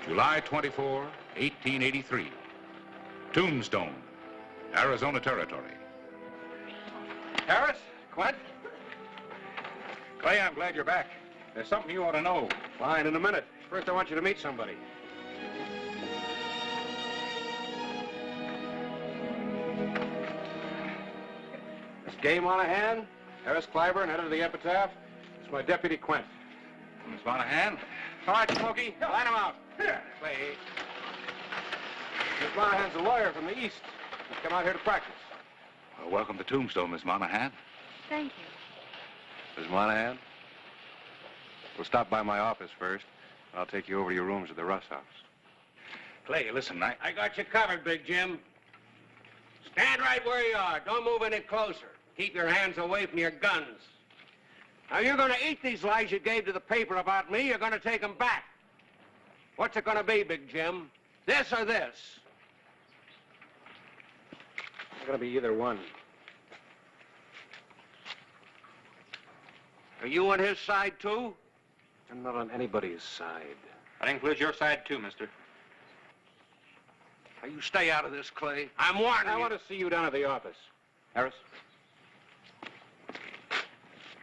July 24, 1883. Tombstone, Arizona Territory. Harris? Quint? Clay, I'm glad you're back. There's something you ought to know. Fine, in a minute. First, I want you to meet somebody. Miss Gay Monahan, Harris Clyburn, head of the Epitaph. It's my deputy, Quint. Miss Monahan? All right, Smokey, line him out. Here. Clay. Miss Monahan's a lawyer from the East. She's come out here to practice. Well, welcome to Tombstone, Miss Monahan. Thank you. Miss Monahan, we'll stop by my office first. I'll take you over to your rooms at the Russ house. Clay, listen, I got you covered, Big Jim. Stand right where you are. Don't move any closer. Keep your hands away from your guns. Now, you're going to eat these lies you gave to the paper about me. You're going to take them back. What's it going to be, Big Jim? This or this? It's going to be either one. Are you on his side, too? I'm not on anybody's side. That includes your side, too, mister. Now, you stay out of this, Clay. I'm warning you. I want to see you down at the office. Harris?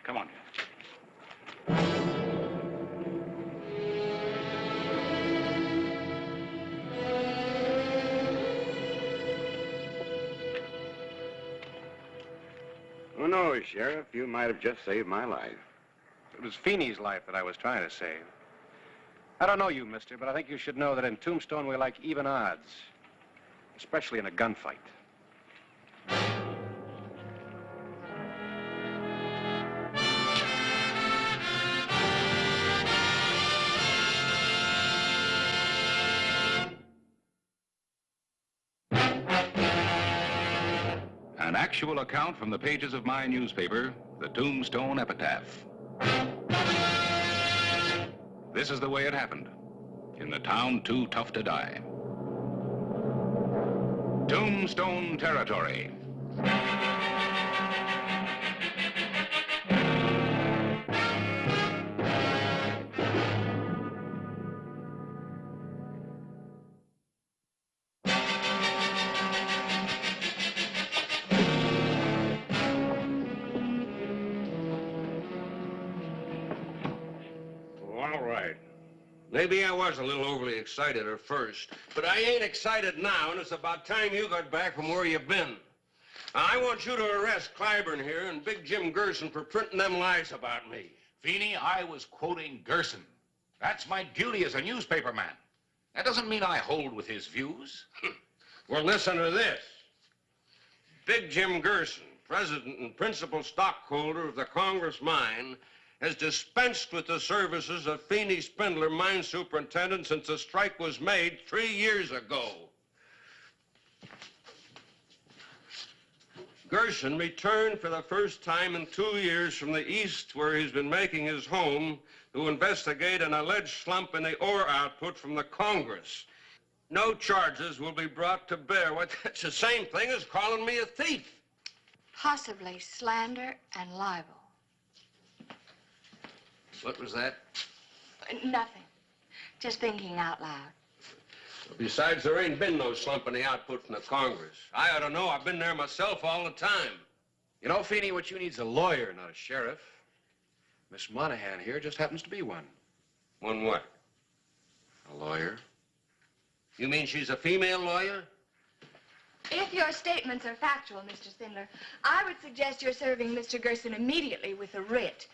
Come on. Who knows, Sheriff? You might have just saved my life. It was Feeney's life that I was trying to save. I don't know you, mister, but I think you should know that in Tombstone we like even odds, especially in a gunfight. An actual account from the pages of my newspaper, the Tombstone Epitaph. This is the way it happened, in the town too tough to die. Tombstone Territory. Maybe I was a little overly excited at first, but I ain't excited now, and it's about time you got back from where you've been. Now, I want you to arrest Clyburn here and Big Jim Gerson for printing them lies about me. Feeney, I was quoting Gerson. That's my duty as a newspaper man. That doesn't mean I hold with his views. Well, listen to this. Big Jim Gerson, president and principal stockholder of the Congress Mine, has dispensed with the services of Feeney Spindler, mine superintendent, since the strike was made 3 years ago. Gerson returned for the first time in 2 years from the East, where he's been making his home, to investigate an alleged slump in the ore output from the Congress. No charges will be brought to bear. What, that's the same thing as calling me a thief. Possibly slander and libel. What was that? Nothing. Just thinking out loud. Besides, there ain't been no slump in the output from the Congress. I ought to know. I've been there myself all the time. You know, Feeney, what you need's a lawyer, not a sheriff. Miss Monahan here just happens to be one. One what? A lawyer. You mean she's a female lawyer? If your statements are factual, Mr. Spindler, I would suggest you're serving Mr. Gerson immediately with a writ,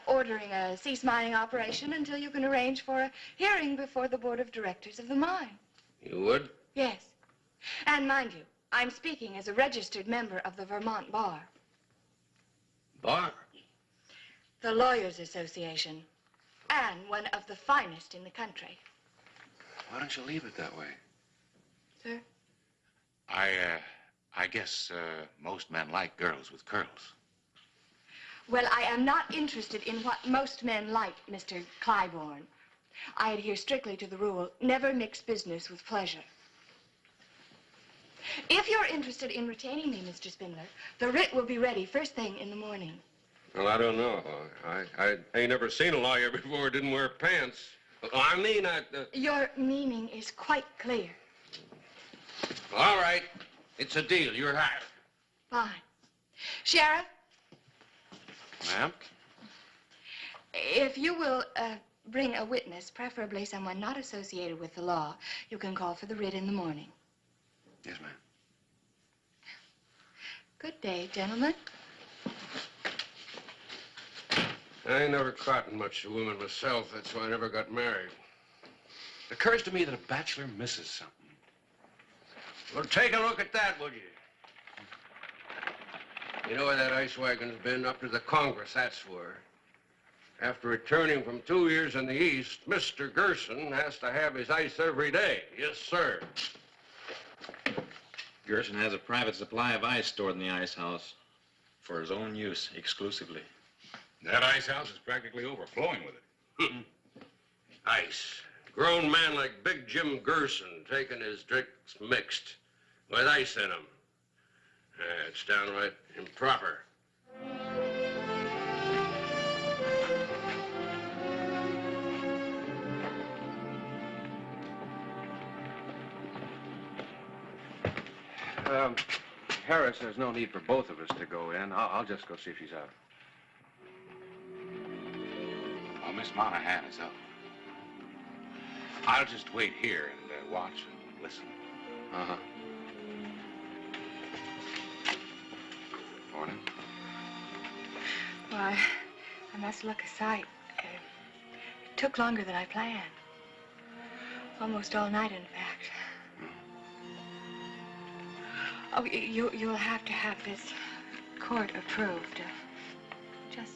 ordering a cease mining operation until you can arrange for a hearing before the board of directors of the mine. You would? Yes. And mind you, I'm speaking as a registered member of the Vermont Bar. Bar? The Lawyers Association, and one of the finest in the country. Why don't you leave it that way? Sir? I guess most men like girls with curls. Well, I am not interested in what most men like, Mr. Clyburn. I adhere strictly to the rule, never mix business with pleasure. If you're interested in retaining me, Mr. Spindler, the writ will be ready first thing in the morning. Well, I don't know. I ain't never seen a lawyer before who didn't wear pants. I mean, Your meaning is quite clear. All right. It's a deal. You're hired. Fine. Sheriff, Ma'am? if you will bring a witness, preferably someone not associated with the law, you can call for the writ in the morning. Yes, ma'am. Good day, gentlemen. I ain't never caught much of women myself. That's why I never got married. It occurs to me that a bachelor misses something. Well, take a look at that, would you? You know where that ice wagon's been? Up to the Congress, that's where. After returning from 2 years in the East, Mr. Gerson has to have his ice every day. Yes, sir. Gerson has a private supply of ice stored in the ice house for his own use exclusively. That ice house is practically overflowing with it. Ice. Grown man like Big Jim Gerson taking his drinks mixed with ice in them. It's downright improper. Harris, there's no need for both of us to go in. I'll just go see if she's out. Well, Miss Monahan is up. I'll just wait here and watch and listen. Uh-huh. Morning. Why, I must look a sight. It took longer than I planned. Almost all night, in fact. Oh, you'll have to have this court approved. Just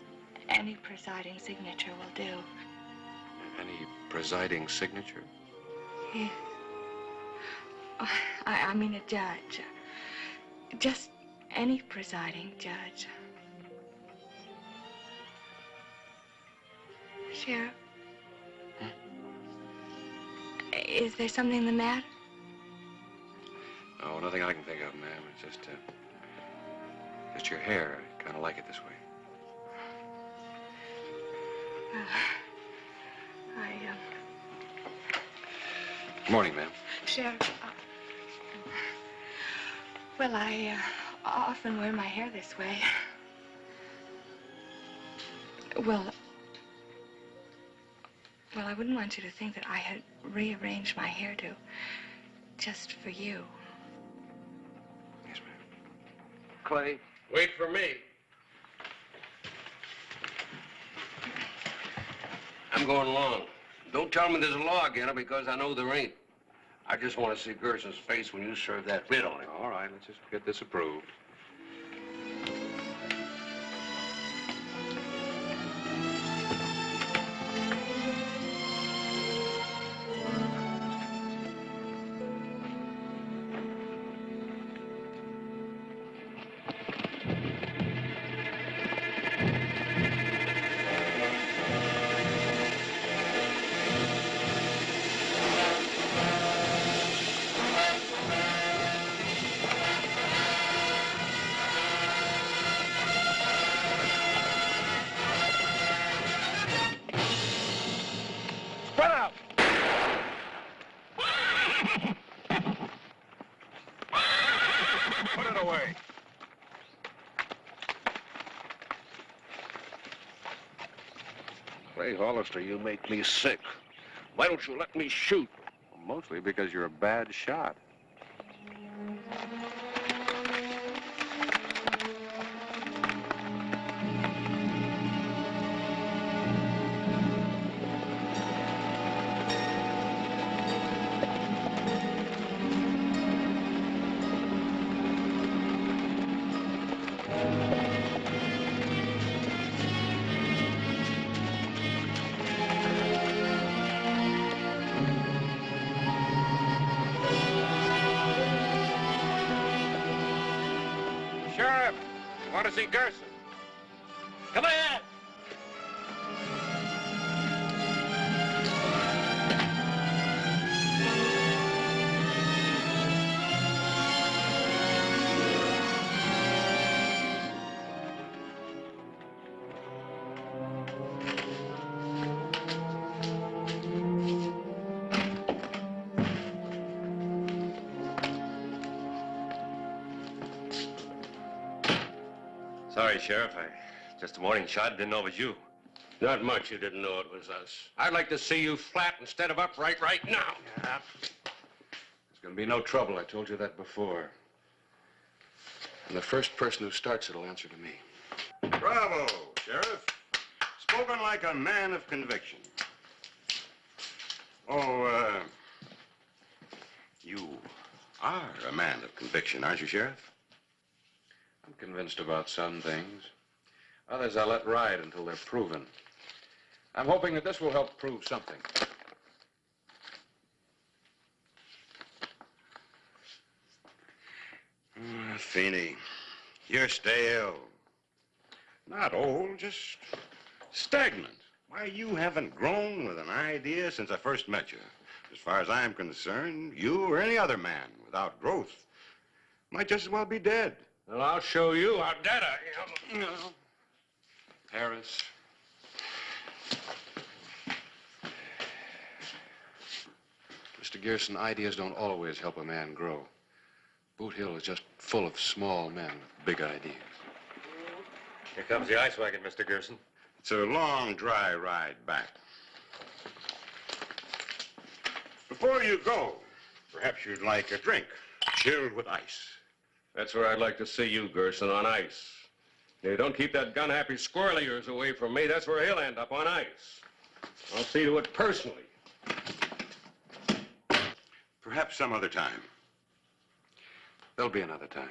any presiding signature will do. Any presiding signature? Yeah. Oh, I mean a judge. Just any presiding judge. Sheriff? Is there something the matter? Oh, nothing I can think of, ma'am. It's just your hair. I kind of like it this way. Morning, ma'am. Sheriff, well, I often wear my hair this way. Well, I wouldn't want you to think that I had rearranged my hairdo just for you. Yes, ma'am. Clay, wait for me. I'm going along. Don't tell me there's a law again, because I know there ain't. I just want to see Gerson's face when you serve that writ on him. All right, let's just get this approved. Clay Hollister, you make me sick. Why don't you let me shoot? Well, mostly because you're a bad shot. Sheriff, want to see Gerson? Come ahead. Sorry, Sheriff. Just a morning shot. Didn't know it was you. Not much you didn't know it was us. I'd like to see you flat instead of upright right now. Yeah. There's going to be no trouble. I told you that before. And the first person who starts it'll answer to me. Bravo, Sheriff. Spoken like a man of conviction. Oh, you are a man of conviction, aren't you, Sheriff? I'm convinced about some things. Others I'll let ride until they're proven. I'm hoping that this will help prove something. Feeney, you're stale. Not old, just stagnant. Why, you haven't grown with an idea since I first met you. As far as I'm concerned, you or any other man without growth might just as well be dead. Well, I'll show you how dead I am. Harris. Mr. Gerson, ideas don't always help a man grow. Boot Hill is just full of small men with big ideas. Here comes the ice wagon, Mr. Gerson. It's a long, dry ride back. Before you go, perhaps you'd like a drink, chilled with ice. That's where I'd like to see you, Gerson, on ice. Hey, don't keep that gun-happy squirrel of yours away from me. That's where he'll end up, on ice. I'll see to it personally. Perhaps some other time. There'll be another time.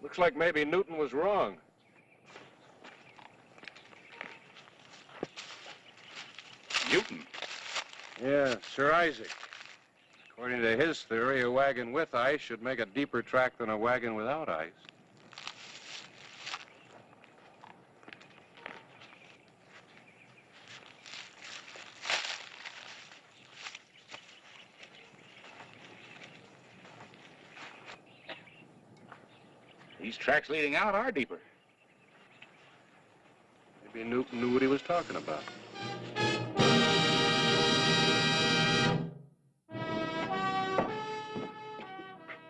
Looks like maybe Newton was wrong. Newton? Yeah, Sir Isaac. According to his theory, a wagon with ice should make a deeper track than a wagon without ice. These tracks leading out are deeper. Maybe Newton knew what he was talking about.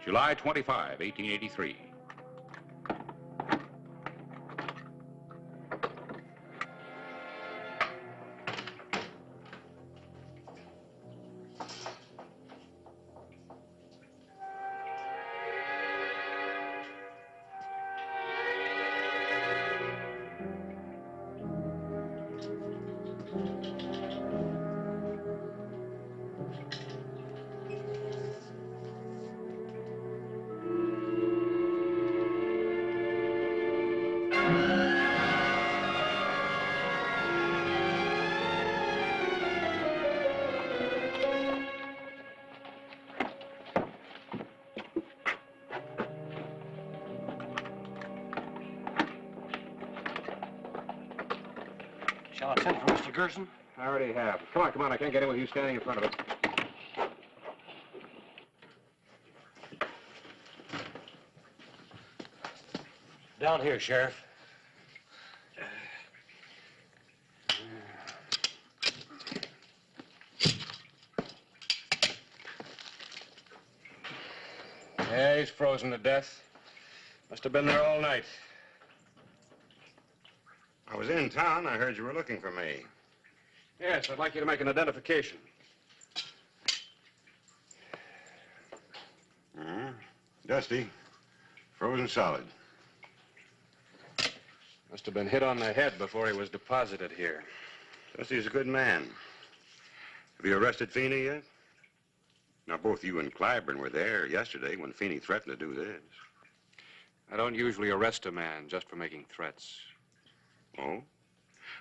July 25, 1883. Shall I send for Mr. Gerson? I already have. Come on, I can't get in with you standing in front of it. Down here, Sheriff. Yeah, he's frozen to death. Must have been there all night. I was in town. I heard you were looking for me. Yes, I'd like you to make an identification. Dusty. Frozen solid. Must have been hit on the head before he was deposited here. Dusty's a good man. Have you arrested Feeney yet? Now, both you and Clyburn were there yesterday when Feeney threatened to do this. I don't usually arrest a man just for making threats. Oh?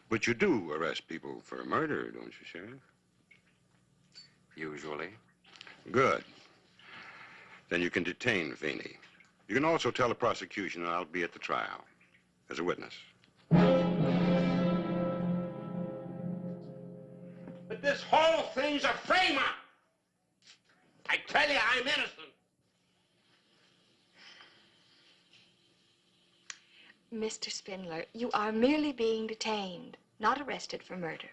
But you do arrest people for murder, don't you, Sheriff? Usually. Good. Then you can detain Feeney. You can also tell the prosecution that I'll be at the trial as a witness. But this whole thing's a frame-up. I tell you, I'm innocent. Mr. Spindler, you are merely being detained, not arrested for murder.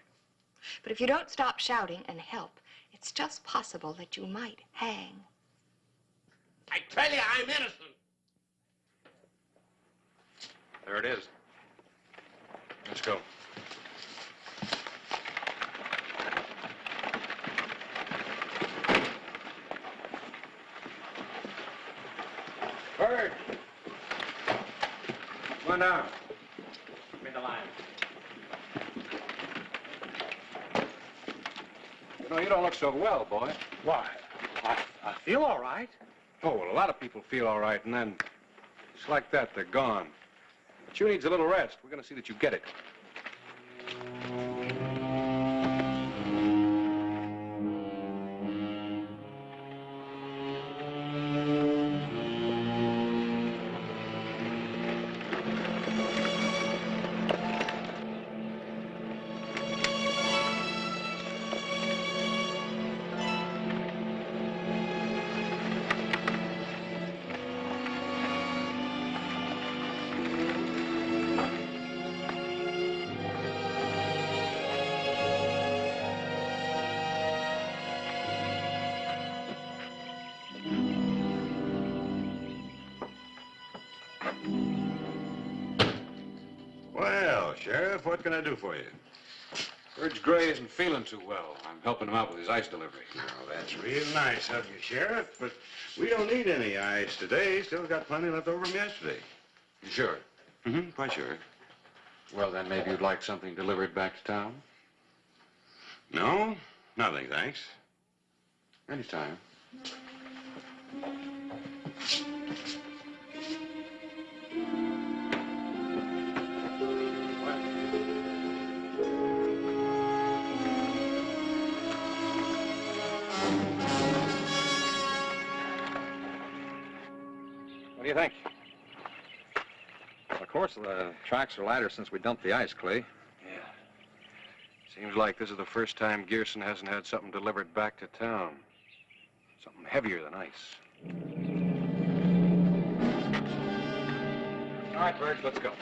But if you don't stop shouting and help, it's just possible that you might hang. I tell you, I'm innocent. There it is. Let's go. Bird. Come on down. Made the line. You know, you don't look so well, boy. Why? I feel all right. Oh, well, a lot of people feel all right, and then just like that, they're gone. But you needs a little rest. We're going to see that you get it. Well, Sheriff, what can I do for you? Urge Gray isn't feeling too well. I'm helping him out with his ice delivery. Oh, that's real nice of you, Sheriff, but we don't need any ice today. Still got plenty left over from yesterday. You sure? Mm-hmm, quite sure. Well, then maybe you'd like something delivered back to town? No, nothing, thanks. Anytime. What do you think? Of course, the tracks are lighter since we dumped the ice, Clay. Yeah. Seems like this is the first time Gearson hasn't had something delivered back to town. Something heavier than ice. All right, Birch, let's go.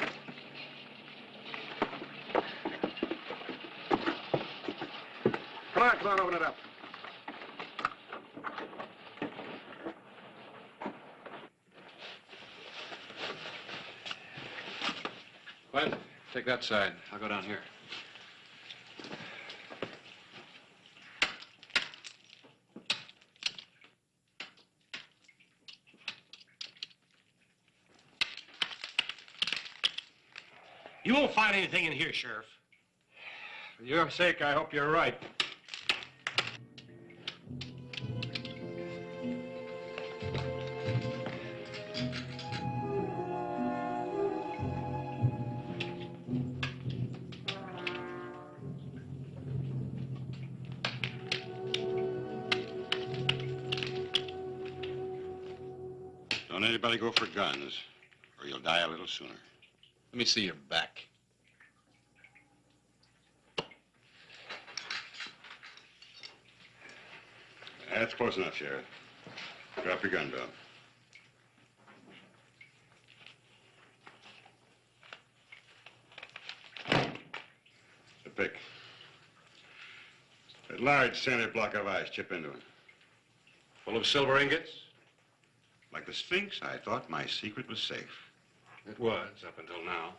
Come on, open it up. Clint, take that side. I'll go down here. You won't find anything in here, Sheriff. For your sake, I hope you're right. Don't anybody go for guns, or you'll die a little sooner. Let me see your back. That's close enough, Sheriff. Drop your gun, Bill. The pick. That large center block of ice, chip into it. Full of silver ingots? Like the Sphinx, I thought my secret was safe. It was, up until now.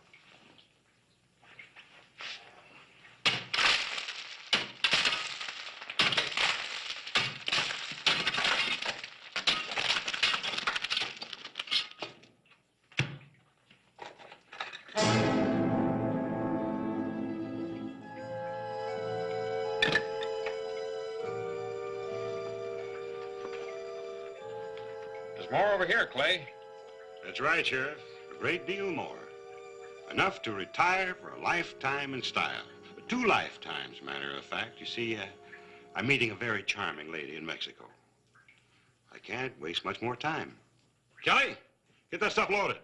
There's more over here, Clay. That's right, Sheriff. A great deal more. Enough to retire for a lifetime in style. 2 lifetimes, matter of fact. You see, I'm meeting a very charming lady in Mexico. I can't waste much more time. Kelly, get that stuff loaded.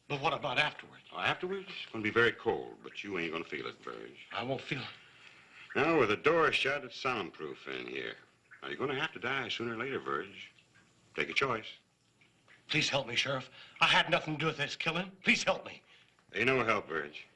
But what about afterwards? Oh, afterwards, it's going to be very cold, but you ain't going to feel it, Verge. I won't feel it. Now, with the door shut, it's soundproof in here. Now, you're going to have to die sooner or later, Verge. Take a choice. Please help me, Sheriff. I had nothing to do with this killing. Please help me. Ain't no help, Verge.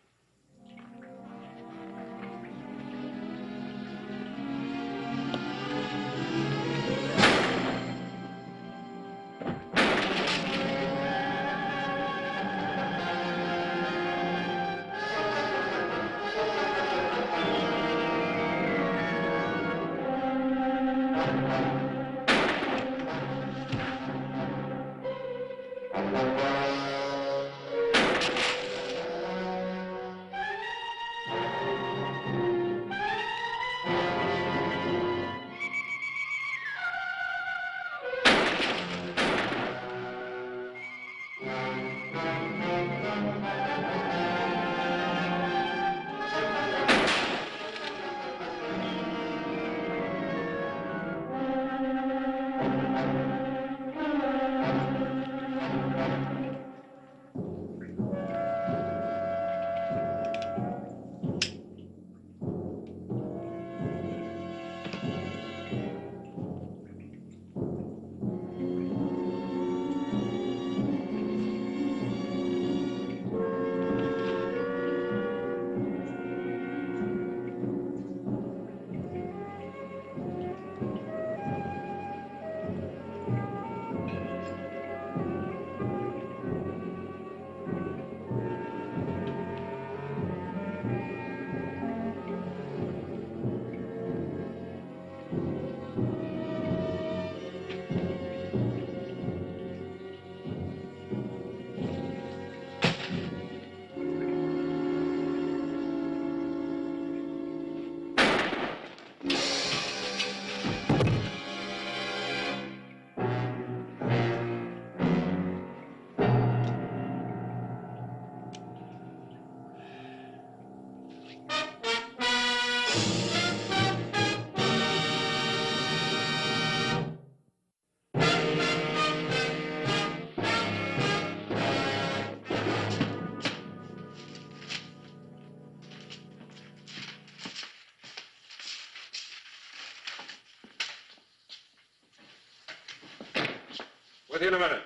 With you in a minute.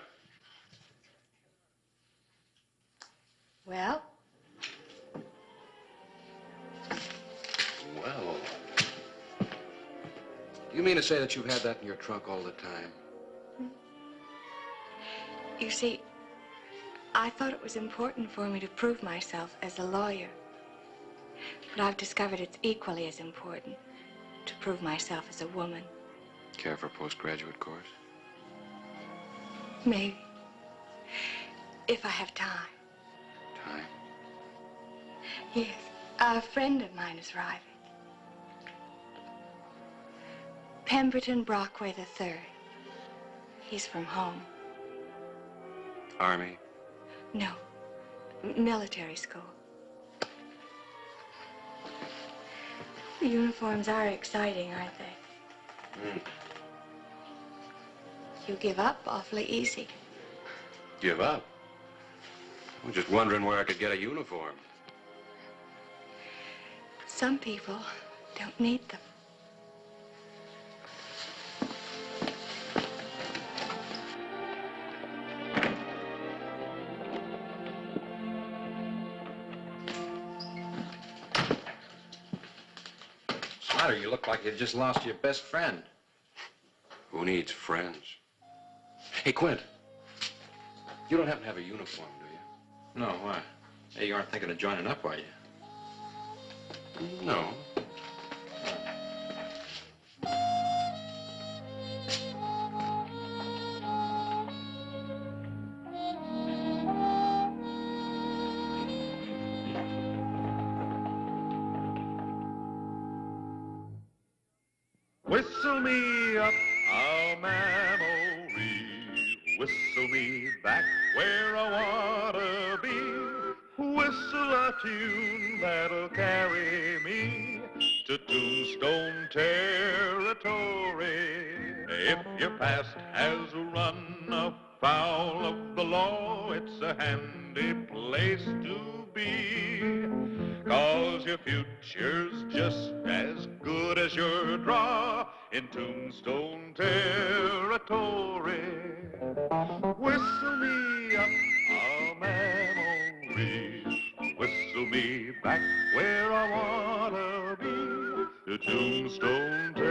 Well? Well, do you mean to say that you've had that in your trunk all the time? You see, I thought it was important for me to prove myself as a lawyer. But I've discovered it's equally as important to prove myself as a woman. Care for a postgraduate course? Maybe. If I have time. Time? Yes. A friend of mine is arriving. Pemberton Brockway III. He's from home. Army? No. Military school. The uniforms are exciting, aren't they? You give up awfully easy. Give up? I was just wondering where I could get a uniform. Some people don't need them. What's the matter? You look like you just lost your best friend. Who needs friends? Hey, Quint. You don't happen to have a uniform, do you? No, why? Hey, you aren't thinking of joining up, are you? No. Whistle me up a memory Whistle me back where I wanna be. Whistle a tune that'll carry me to Tombstone territory. If your past has run afoul of the law, it's a handy place to be. 'Cause your future's just as good as your draw in Tombstone territory. Whistle me up a memory. Whistle me back where I wanna be, to Tombstone territory.